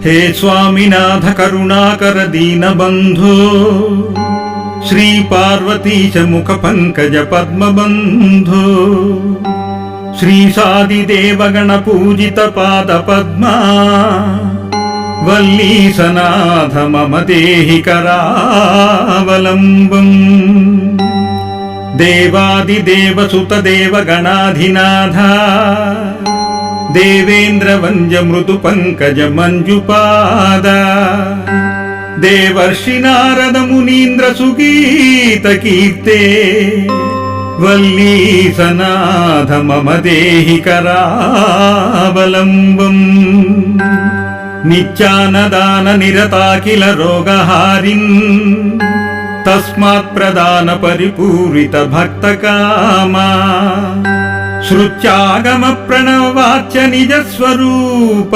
हे स्वामिनाथ करुणाकर दीनबन्धो श्री पार्वतीश मुख पंकज पद्मबन्धो श्री सादिदेवगण पूजित पाद पद्मा वल्लीसनाथ मम देहि करावलम्बम् देवादिदेव सुत देवगणाधिनाथ देवेन्द्र वंज मृदु पंकज मंजुपाद देवर्षि नारद मुनीन्द्र सुगीत कीर्ते वल्लीसनाथ मम देहि करावलम्बम् नित्यानदान निरताखिल रोगहारिन् तस्मात् प्रदान परिपूरित भक्त कामा श्रुत्यागम प्रणवाच्य निज स्वरूप